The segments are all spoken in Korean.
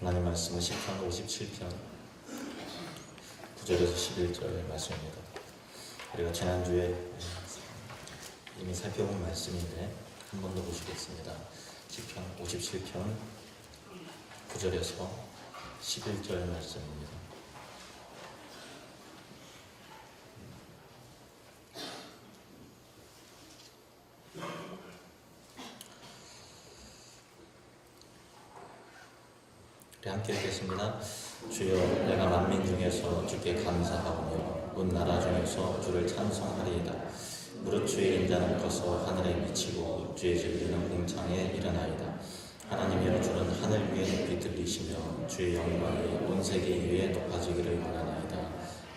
하나님 말씀은 시편 57편 9절에서 11절의 말씀입니다. 우리가 지난주에 이미 살펴본 말씀인데 한 번 더 보시겠습니다. 시편 57편 9절에서 11절 말씀입니다. 함께 읽겠습니다. 주여, 내가 만민 중에서 주께 감사하오며 온 나라 중에서 주를 찬송하리이다. 무릇 주의 인자는 커서 하늘에 미치고 주의 진리는 궁창에 일어나이다. 하나님의 주는 하늘 위에 높이 들리시며 주의 영광이 온 세계 위에 높아지기를 원하나이다.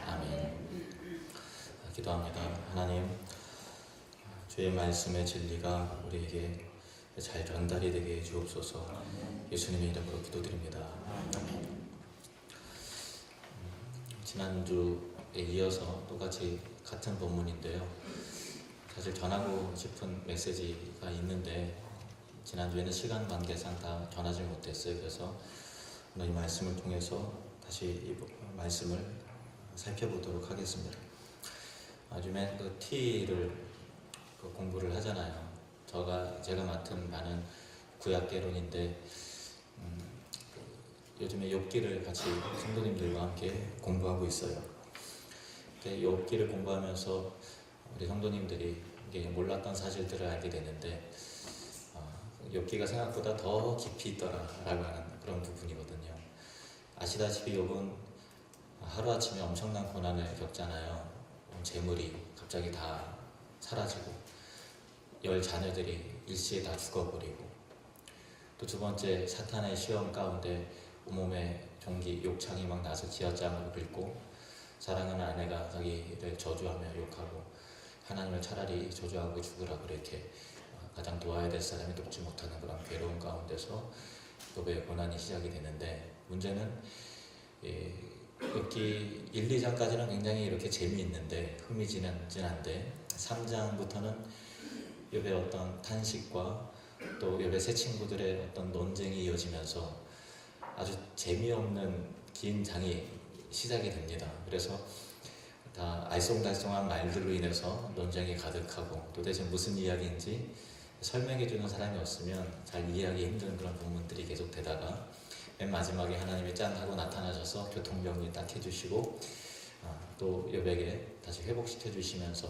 아멘. 기도합니다. 하나님, 주의 말씀의 진리가 우리에게 잘 전달이 되게 해주옵소서. 예수님의 이름으로 기도드립니다. 지난주에 이어서 똑같이 같은 본문인데요. 사실 전하고 싶은 메시지가 있는데 지난주에는 시간 관계상 다 전하지 못했어요. 그래서 오늘 이 말씀을 통해서 다시 이 말씀을 살펴보도록 하겠습니다. 요즘에 그 T를 공부를 하잖아요. 제가 맡은 바는 구약개론인데 요즘에 욥기를 같이 성도님들과 함께 공부하고 있어요. 근데 욥기를 공부하면서 우리 성도님들이 몰랐던 사실들을 알게 되는데 욥기가 생각보다 더 깊이 있더라라고 하는 그런 부분이거든요. 아시다시피 욥은 하루아침에 엄청난 고난을 겪잖아요. 재물이 갑자기 다 사라지고 10 자녀들이 일시에 다 죽어버리고 또 두 번째 사탄의 시험 가운데 온몸에 종기 욕창이 막 나서 지하장으로 긁고 사랑하는 아내가 자기를 저주하며 욕하고 하나님을 차라리 저주하고 죽으라 그렇게 가장 도와야 될 사람이 돕지 못하는 그런 괴로운 가운데서 욥의 고난이 시작이 되는데 문제는 욥기 1, 2장까지는 굉장히 이렇게 재미있는데 흥미진진한데 3장부터는 욥의 어떤 탄식과 또 욥의 새 친구들의 어떤 논쟁이 이어지면서 아주 재미없는 긴 장이 시작이 됩니다. 그래서 다 알쏭달쏭한 말들로 인해서 논쟁이 가득하고 도대체 무슨 이야기인지 설명해주는 사람이 없으면 잘 이해하기 힘든 그런 부분들이 계속 되다가 맨 마지막에 하나님이 짠 하고 나타나셔서 교통정리 딱 해주시고 또 욥에게 다시 회복시켜 주시면서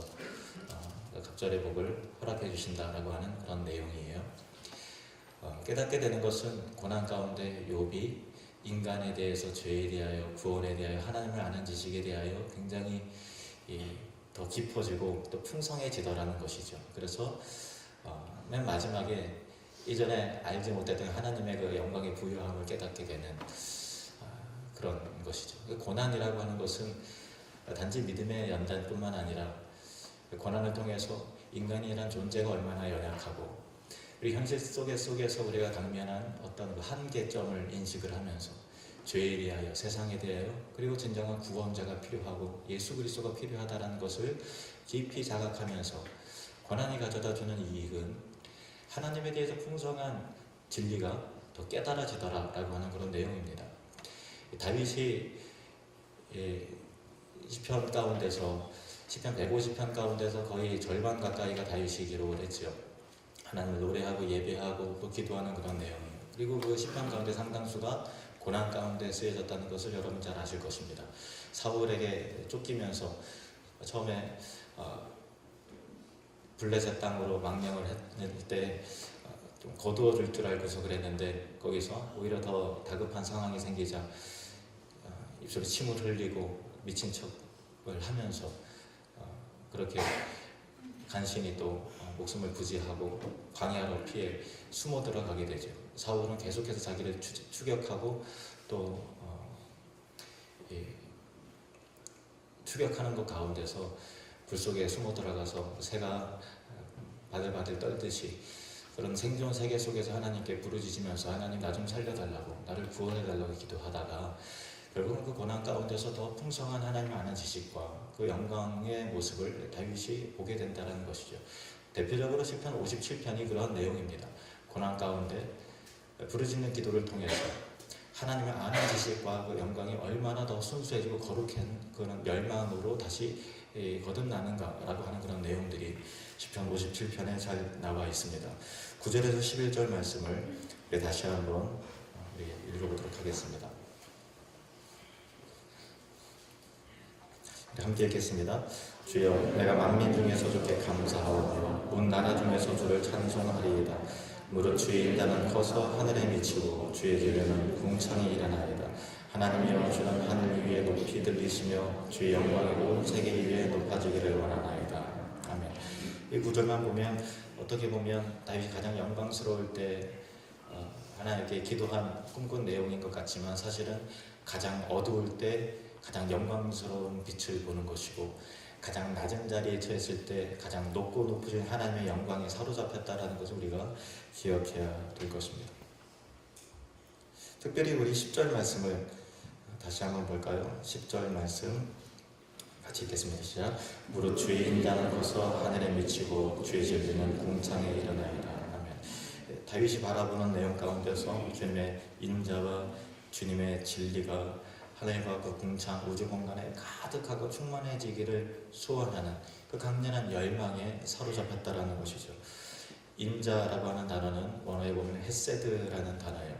갑절의 복을 허락해 주신다라고 하는 그런 내용이에요. 깨닫게 되는 것은 고난 가운데 욥이 인간에 대해서, 죄에 대하여, 구원에 대하여, 하나님을 아는 지식에 대하여 굉장히 더 깊어지고 또 풍성해지더라는 것이죠. 그래서 맨 마지막에 이전에 알지 못했던 하나님의 그 영광의 부유함을 깨닫게 되는 그런 것이죠. 고난이라고 하는 것은 단지 믿음의 연단뿐만 아니라 고난을 통해서 인간이란 존재가 얼마나 연약하고 우리 현실 속에서 우리가 당면한 어떤 그 한계점을 인식을 하면서 죄에 대하여, 세상에 대하여, 그리고 진정한 구원자가 필요하고 예수 그리스도가 필요하다는 것을 깊이 자각하면서 고난이 가져다주는 이익은 하나님에 대해서 풍성한 진리가 더 깨달아지더라라고 하는 그런 내용입니다. 다윗이 시편 가운데서 시편 150편 가운데서 거의 절반 가까이가 다윗이 기록을 했죠. 하나님을 노래하고 예배하고 또 기도하는 그런 내용이에요. 그리고 그 시편 가운데 상당수가 고난 가운데 쓰여졌다는 것을 여러분 잘 아실 것입니다. 사울에게 쫓기면서 처음에 블레셋 땅으로 망명을 했을 때 좀 거두어줄 줄 알고서 그랬는데 거기서 오히려 더 다급한 상황이 생기자 입술에 침을 흘리고 미친 척을 하면서 그렇게 간신히 또 목숨을 부지하고 광야로 피해 숨어 들어가게 되죠. 사울은 계속해서 자기를 추격하고 또 추격하는 것 가운데서 불 속에 숨어 들어가서 새가 바들바들 떨듯이 그런 생존 세계 속에서 하나님께 부르짖으면서 하나님 나 좀 살려달라고, 나를 구원해달라고 기도하다가 결국은 그 고난 가운데서 더 풍성한 하나님을 아는 지식과 그 영광의 모습을 다윗이 보게 된다는 것이죠. 대표적으로 시편 57편이 그러한 내용입니다. 고난 가운데 부르짖는 기도를 통해서 하나님을 아는 지식과 그 영광이 얼마나 더 순수해지고 거룩한 그런 열망으로 다시 거듭나는가라고 하는 그런 내용들이 시편 57편에 잘 나와 있습니다. 9절에서 11절 말씀을 우리 다시 한번 읽어보도록 하겠습니다. 함께 읽겠습니다. 주여, 내가 만민 중에서 주께 감사하오며 온 나라 중에서 주를 찬송하리이다. 무릇 주의 인자는 커서 하늘에 미치고 주의 진리는 궁창에 일어나이다. 하나님이여, 주는 하늘 위에 높이 들리시며 주의 영광이 온 세계 위에 높아지기를 원하나이다. 아멘. 이 구절만 보면 어떻게 보면 다윗이 가장 영광스러울 때 하나님께 기도한 꿈꾼 내용인 것 같지만 사실은 가장 어두울 때 가장 영광스러운 빛을 보는 것이고 가장 낮은 자리에 처했을 때 가장 높고 높으신 하나님의 영광에 사로잡혔다라는 것을 우리가 기억해야 될 것입니다. 특별히 우리 10절 말씀을 다시 한번 볼까요? 10절 말씀 같이 읽겠습니다. 시작. 무릇 주의 인자는 커서 하늘에 미치고 주의 진리는 궁창에 일어나이다. 아멘. 다윗이 바라보는 내용 가운데서 주님의 인자와 주님의 진리가 하늘과 그 궁창 우주 공간에 가득하고 충만해지기를 소원하는 그 강렬한 열망에 사로잡혔다라는 것이죠. 인자라고 하는 단어는 원어에 보면 헤세드라는 단어예요.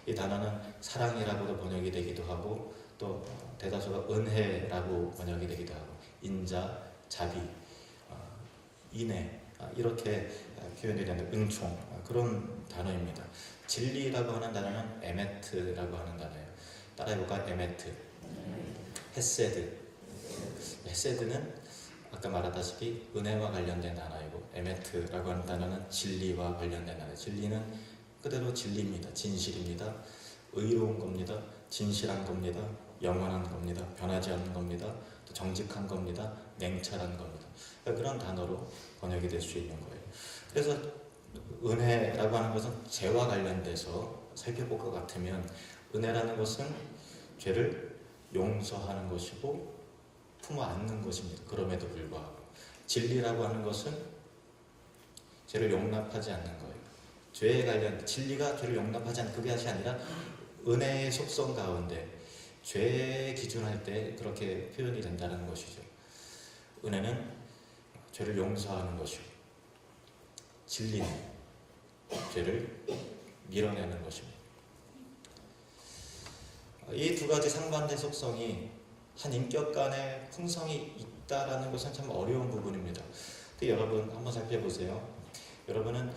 이 단어는 사랑이라고도 번역이 되기도 하고 또 대다수가 은혜라고 번역이 되기도 하고 인자, 자비, 인애 이렇게 표현이 되는 은총 그런 단어입니다. 진리라고 하는 단어는 에메트라고 하는 단어예요. 따라해볼까? 에메트, 헤세드. 헤세드는 아까 말했다시피 은혜와 관련된 단어이고 에메트라고 하는 단어는 진리와 관련된 단어. 진리는 그대로 진리입니다. 진실입니다. 의로운 겁니다. 진실한 겁니다. 영원한 겁니다. 변하지 않는 겁니다. 또 정직한 겁니다. 냉철한 겁니다. 그런 단어로 번역이 될 수 있는 거예요. 그래서 은혜라고 하는 것은 죄와 관련돼서 살펴볼 것 같으면 은혜라는 것은 죄를 용서하는 것이고 품어 안는 것입니다. 그럼에도 불구하고 진리라고 하는 것은 죄를 용납하지 않는 거예요. 죄에 관련 진리가 죄를 용납하지 않는 그것이 아니라 은혜의 속성 가운데 죄의 기준할 때 그렇게 표현이 된다는 것이죠. 은혜는 죄를 용서하는 것이고 진리는 죄를 밀어내는 것입니다. 이 두 가지 상반된 속성이 한 인격 간의 풍성이 있다라는 것은 참 어려운 부분입니다. 근데 여러분 한번 살펴보세요. 여러분은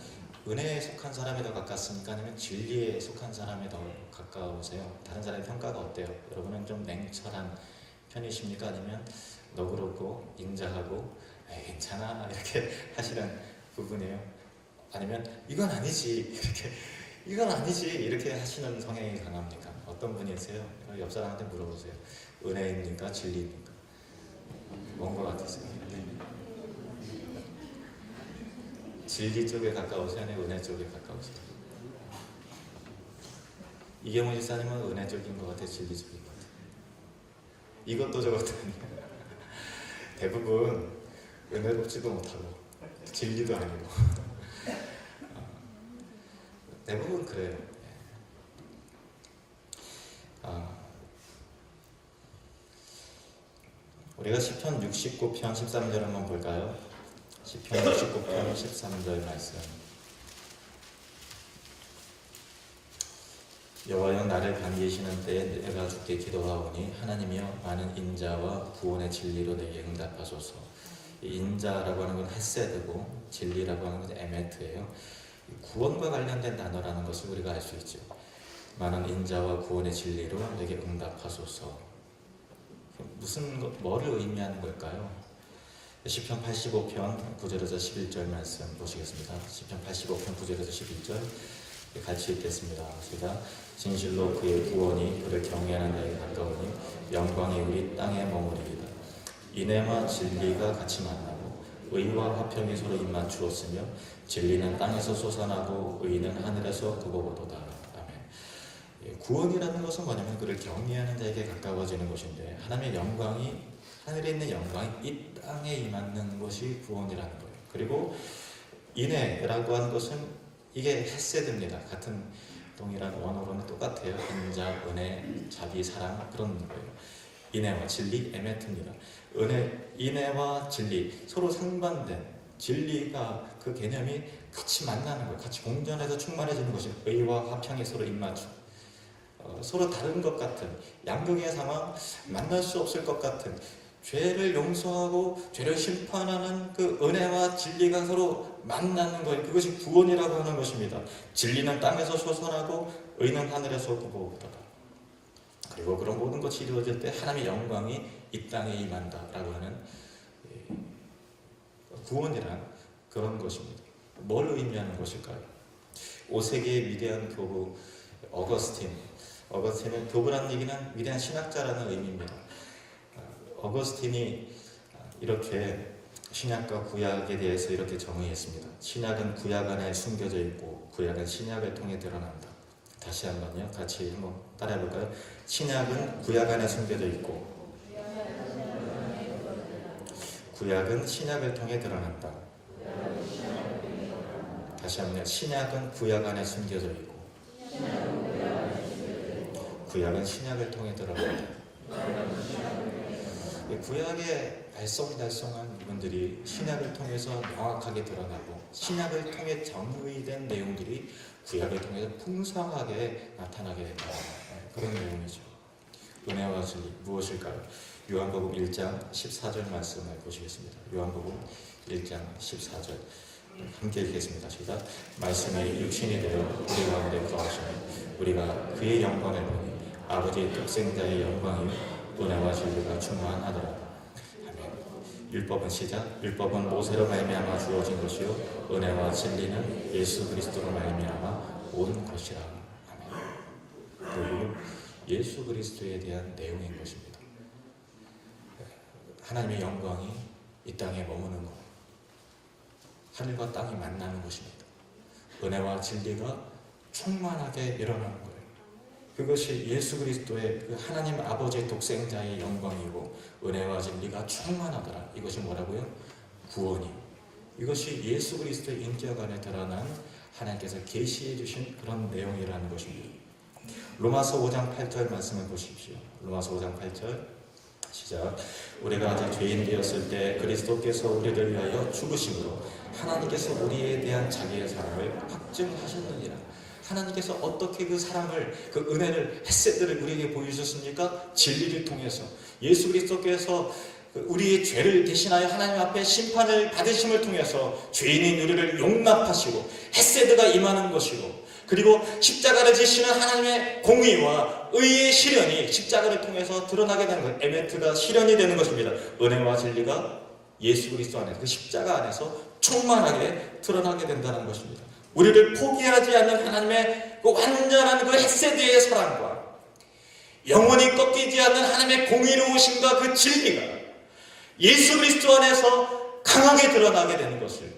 은혜에 속한 사람에 더 가깝습니까? 아니면 진리에 속한 사람에 더 가까우세요? 다른 사람의 평가가 어때요? 여러분은 좀 냉철한 편이십니까? 아니면 너그럽고 인자하고 괜찮아 이렇게 하시는 부분이에요? 아니면 이건 아니지 이렇게 하시는 성향이 강합니까? 어떤 분이세요? 옆 사람한테 물어보세요. 은혜입니까? 진리입니까? 뭔 것 같으세요? 진리 쪽에 가까우세요? 아니면 은혜 쪽에 가까우세요? 이경훈 집사님은 은혜 쪽인 것 같아요? 진리 쪽인 것 같아요? 이것도 저것도 아니에요. 대부분 은혜롭지도 못하고 진리도 아니고 대부분 그래요. 우리가 시편 69편 13절 한번 볼까요? 시편 69편 13절 말씀. 여호와여 나를 반기시는 때에 내가 주께 기도하오니 하나님이여 많은 인자와 구원의 진리로 내게 응답하소서. 이 인자라고 하는 건 헤세드고 진리라고 하는 것은 에메트예요. 구원과 관련된 단어라는 것을 우리가 알 수 있죠. 많은 인자와 구원의 진리로 내게 응답하소서. 뭐를 의미하는 걸까요? 시편 85편 9절에서 11절 말씀 보시겠습니다. 시편 85편 9절에서 11절 같이 읽겠습니다. 시작. 진실로 그의 구원이 그를 경외하는 자에게 가까우니 영광이 우리 땅에 머무리리다. 인애와 진리가 같이 만나고 의와 화평이 서로 입맞추었으며 진리는 땅에서 솟아나고 의는 하늘에서 그거보도다. 구원이라는 것은 뭐냐면 그를 경외하는 자에게 가까워지는 것인데 하나님의 영광이 하늘에 있는 영광이 이 땅에 임하는 것이 구원이라는 거예요. 그리고 인애라고 하는 것은 이게 헤세드입니다. 같은 동일한 원어로는 똑같아요. 인자, 은혜, 자비, 사랑 그런 거예요. 인애와 진리, 에메트입니다. 인애와 진리 서로 상반된 진리가 그 개념이 같이 만나는 거예요. 같이 공존해서 충만해지는 것이 의와 화평이 서로 입맞춤. 서로 다른 것 같은 양극의 상황, 만날 수 없을 것 같은 죄를 용서하고 죄를 심판하는 그 은혜와 진리가 서로 만나는 거예요. 그것이 구원이라고 하는 것입니다. 진리는 땅에서 솟아나고 의는 하늘에서 돋아오르다. 그리고 그런 모든 것이 이루어질 때 하나님의 영광이 이 땅에 임한다라고 하는 구원이란 그런 것입니다. 뭘 의미하는 것일까요? 5세기의 위대한 교부 어거스틴은 교부라는 얘기는 위대한 신학자라는 의미입니다. 어거스틴이 이렇게 신약과 구약에 대해서 이렇게 정의했습니다. 신약은 구약 안에 숨겨져 있고 구약은 신약을 통해 드러난다. 다시 한번요. 같이 한번 따라해 볼까요? 신약은 구약 안에 숨겨져 있고 구약은 신약을 통해 드러난다. 다시 한번요. 신약은 구약 안에 숨겨져 있고 구약은 신약을 통해 드러난다. 구약에 알쏭달쏭한 부분들이 신약을 통해서 명확하게 드러나고 신약을 통해 정의된 내용들이 구약을 통해서 풍성하게 나타나게 된다. 그런 내용이죠. 은혜와 진리 무엇일까요? 요한복음 1장 14절 말씀을 보시겠습니다. 요한복음 1장 14절 함께 읽겠습니다. 시작. 말씀이 육신이 되어 우리 가운데 거하시니 우리가 그의 영광을 보니 아버지의 독생자의 영광이 은혜와 진리가 충만하더라. 아멘. 율법은 시작. 율법은 모세로 말미암아 주어진 것이요 은혜와 진리는 예수 그리스도로 말미암아 온 것이라. 아멘. 결국 예수 그리스도에 대한 내용인 것입니다. 하나님의 영광이 이 땅에 머무는 것, 하늘과 땅이 만나는 것입니다. 은혜와 진리가 충만하게 일어나는 거예요. 그것이 예수 그리스도의 그 하나님 아버지의 독생자의 영광이고 은혜와 진리가 충만하더라. 이것이 뭐라고요? 구원이. 이것이 예수 그리스도의 인격 안에 드러난 하나님께서 계시해 주신 그런 내용이라는 것입니다. 로마서 5장 8절 말씀을 보십시오. 로마서 5장 8절 시작. 우리가 아직 죄인 되었을 때 그리스도께서 우리를 위하여 죽으심으로 하나님께서 우리에 대한 자기의 사랑을 확증하셨느니라. 하나님께서 어떻게 그 사랑을, 그 은혜를, 헤세드를 우리에게 보여주셨습니까? 진리를 통해서. 예수 그리스도께서 우리의 죄를 대신하여 하나님 앞에 심판을 받으심을 통해서 죄인인 우리를 용납하시고 헤세드가 임하는 것이고, 그리고 십자가를 지시는 하나님의 공의와 의의 실현이 십자가를 통해서 드러나게 되는 것, 에메트가 실현이 되는 것입니다. 은혜와 진리가 예수 그리스도 안에서, 그 십자가 안에서 충만하게 드러나게 된다는 것입니다. 우리를 포기하지 않는 하나님의 그 완전한 그 헤세드의 사랑과 영원히 꺾이지 않는 하나님의 공의로우심과 그 진리가 예수 그리스도 안에서 강하게 드러나게 되는 것을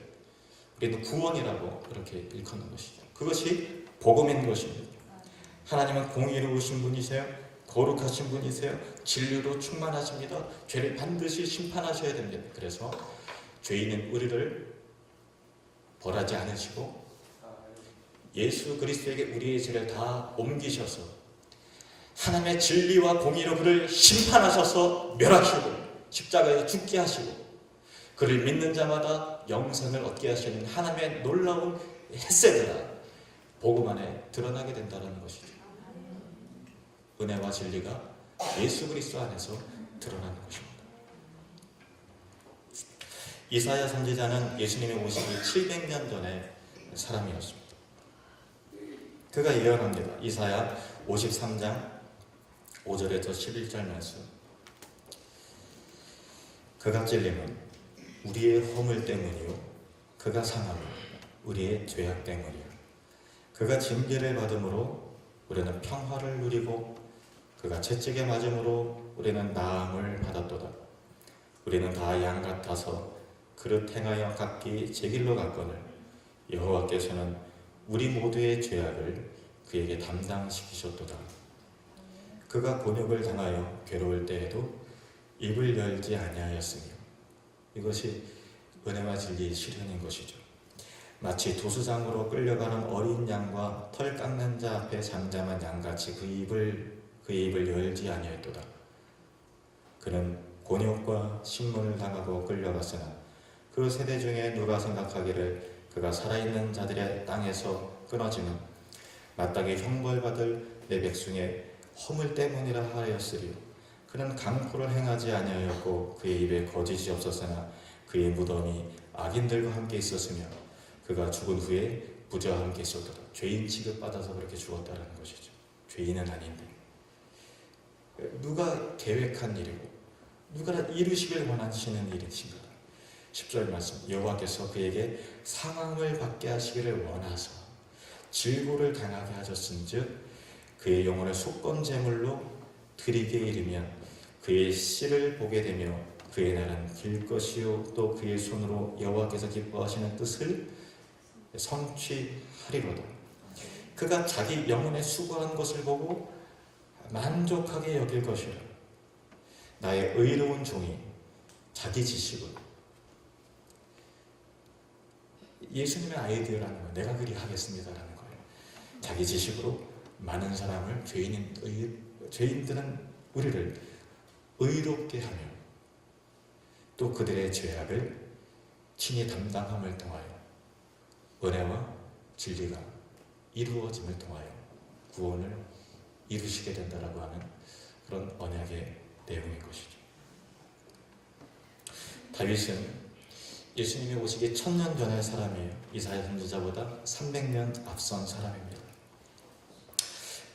우리는 구원이라고 그렇게 일컫는 것이죠. 그것이 복음인 것입니다. 하나님은 공의로우신 분이세요. 거룩하신 분이세요. 진리로 충만하십니다. 죄를 반드시 심판하셔야 됩니다. 그래서 죄인은 우리를 벌하지 않으시고 예수 그리스도에게 우리의 죄를 다 옮기셔서 하나님의 진리와 공의로 그를 심판하셔서 멸하시고 십자가에 죽게 하시고 그를 믿는 자마다 영생을 얻게 하시는 하나님의 놀라운 헤세드가 복음 안에 드러나게 된다는 것이죠. 은혜와 진리가 예수 그리스도 안에서 드러나는 것입니다. 이사야 선지자는 예수님이 오시기 700년 전의 사람이었습니다. 그가 예언합니다. 이사야 53장 5절에서 11절 말씀. 그가 찔림은 우리의 허물 때문이요 그가 상함은 우리의 죄악 때문이요 그가 징계를 받음으로 우리는 평화를 누리고 그가 채찍에 맞음으로 우리는 나음을 받았도다. 우리는 다 양 같아서 그릇 행하여 각기 제 길로 갔거늘 여호와께서는 우리 모두의 죄악을 그에게 담당시키셨도다. 그가 곤욕을 당하여 괴로울 때에도 입을 열지 아니하였으며 이것이 은혜와 진리의 실현인 것이죠. 마치 도수장으로 끌려가는 어린 양과 털 깎는 자 앞에 잠잠한 양같이 그의 입을 열지 아니하였도다. 그는 곤욕과 신문을 당하고 끌려갔으나 그 세대 중에 누가 생각하기를 그가 살아있는 자들의 땅에서 끊어지면 마땅히 형벌받을 내 백성의 허물 때문이라 하였으리요. 그는 강포를 행하지 아니하였고 그의 입에 거짓이 없었으나 그의 무덤이 악인들과 함께 있었으며 그가 죽은 후에 부자와 함께 있었도다. 죄인 취급받아서 그렇게 죽었다는 것이죠. 죄인은 아닌데 누가 계획한 일이고 누가 이루시길 원하시는 일이신가. 10절 말씀, 여호와께서 그에게 상함을 받게 하시기를 원하사 질고를 당하게 하셨은즉 그의 영혼을 속건 제물로 드리게 이르면 그의 씨를 보게 되며 그의 날은 길 것이요 또 그의 손으로 여호와께서 기뻐하시는 뜻을 성취하리로다. 그가 자기 영혼에 수고한 것을 보고 만족하게 여길 것이라. 나의 의로운 종이 자기 지식으로, 예수님의 아이디어라는 거예요. 내가 그리 하겠습니다라는 거예요. 자기 지식으로 많은 사람을, 죄인들은 우리를 의롭게 하며 또 그들의 죄악을 친히 담당함을 통하여 은혜와 진리가 이루어짐을 통하여 구원을 이루시게 된다라고 하는 그런 언약의 내용인 것이죠. 다윗은 예수님이 오시기 1000년 전의 사람이에요. 이사야 선지자보다 300년 앞선 사람입니다.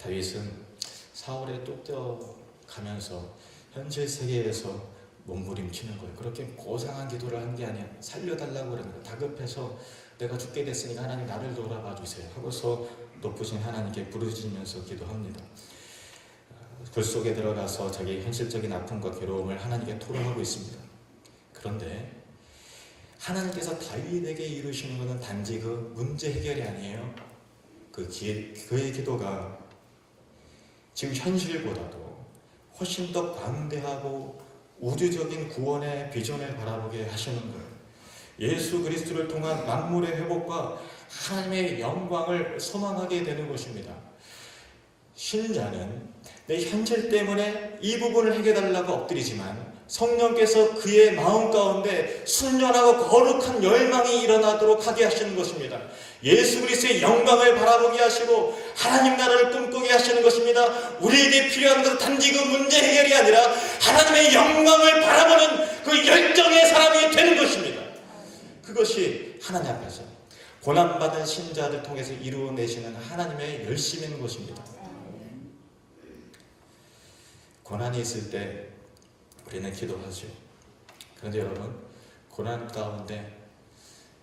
다윗은 사울에 쫓겨가면서 현실 세계에서 몸부림치는 거예요. 그렇게 고상한 기도를 한 게 아니야. 살려달라고 그러는 거예요. 다급해서 내가 죽게 됐으니까 하나님 나를 돌아봐 주세요 하고서 높으신 하나님께 부르짖으면서 기도합니다. 굴 속에 들어가서 자기 현실적인 아픔과 괴로움을 하나님께 토로하고 있습니다. 그런데 하나님께서 다윗에게 이루시는 것은 단지 그 문제 해결이 아니에요. 그의 기도가 지금 현실보다도 훨씬 더 광대하고 우주적인 구원의 비전을 바라보게 하시는 거예요. 예수 그리스도를 통한 만물의 회복과 하나님의 영광을 소망하게 되는 것입니다. 신자는 내 현실 때문에 이 부분을 해결하려고 엎드리지만 성령께서 그의 마음 가운데 순전하고 거룩한 열망이 일어나도록 하게 하시는 것입니다. 예수 그리스도의 영광을 바라보게 하시고 하나님 나라를 꿈꾸게 하시는 것입니다. 우리에게 필요한 것은 단지 그 문제 해결이 아니라 하나님의 영광을 바라보는 그 열정의 사람이 되는 것입니다. 그것이 하나님 앞에서 고난받은 신자들 통해서 이루어내시는 하나님의 열심인 것입니다. 고난이 있을 때 우리는 기도하죠. 그런데 여러분, 고난 가운데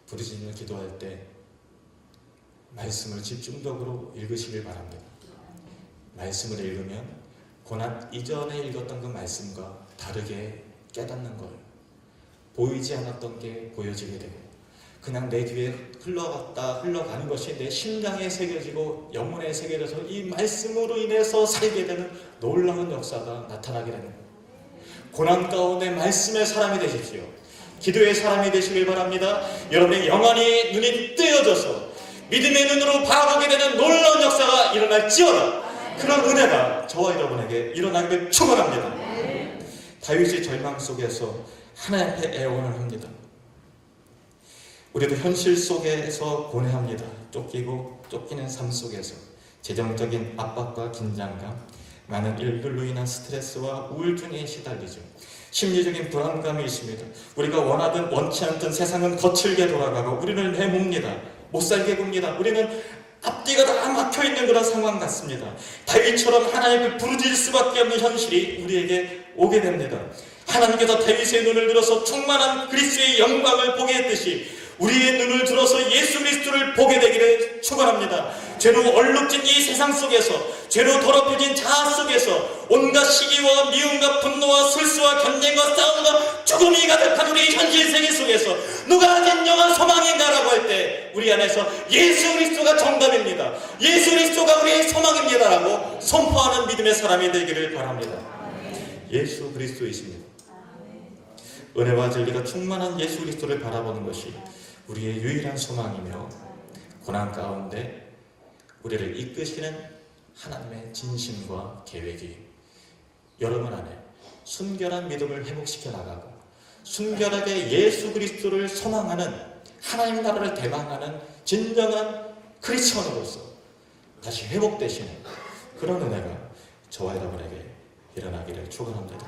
부르짖는 기도할 때 말씀을 집중적으로 읽으시길 바랍니다. 말씀을 읽으면 고난 이전에 읽었던 그 말씀과 다르게 깨닫는 거예요. 보이지 않았던 게 보여지게 되고 그냥 내 뒤에 흘러가는 것이 내 심장에 새겨지고 영혼에 새겨져서 이 말씀으로 인해서 살게 되는 놀라운 역사가 나타나게 되는 거예요. 고난 가운데 말씀의 사람이 되십시오. 기도의 사람이 되시길 바랍니다. 여러분의 영안이 눈이 뜨여져서 믿음의 눈으로 바라보게 되는 놀라운 역사가 일어날지어다. 그런 은혜가 저와 여러분에게 일어나기를 축원합니다. 다윗이 절망 속에서 하나님 앞에 애원을 합니다. 우리도 현실 속에서 고뇌합니다. 쫓기는 삶 속에서 재정적인 압박과 긴장감, 많은 일들로 인한 스트레스와 우울증에 시달리죠. 심리적인 불안감이 있습니다. 우리가 원하든 원치 않든 세상은 거칠게 돌아가고 우리를 내몹니다. 못살게 굽니다. 우리는 앞뒤가 다 막혀있는 그런 상황 같습니다. 다윗처럼 하나님을 부르짖을 수밖에 없는 현실이 우리에게 오게 됩니다. 하나님께서 다윗의 눈을 들어서 충만한 그리스도의 영광을 보게 했듯이 우리의 눈을 들어서 예수 그리스도를 보게 되기를 축원합니다. 죄로 얼룩진 이 세상 속에서, 죄로 더럽혀진 자아 속에서 온갖 시기와 미움과 분노와 술수와 경쟁과 싸움과 죽음이 가득한 우리의 현실 세계 속에서 누가 진정한 소망인가라고 할 때 우리 안에서 예수 그리스도가 정답입니다. 예수 그리스도가 우리의 소망입니다라고 선포하는 믿음의 사람이 되기를 바랍니다. 예수 그리스도이십니다. 은혜와 진리가 충만한 예수 그리스도를 바라보는 것이 우리의 유일한 소망이며 고난 가운데 우리를 이끄시는 하나님의 진심과 계획이 여러분 안에 순결한 믿음을 회복시켜 나가고 순결하게 예수 그리스도를 소망하는 하나님 나라를 대망하는 진정한 크리스천으로서 다시 회복되시는 그런 은혜가 저와 여러분에게 일어나기를 축원합니다.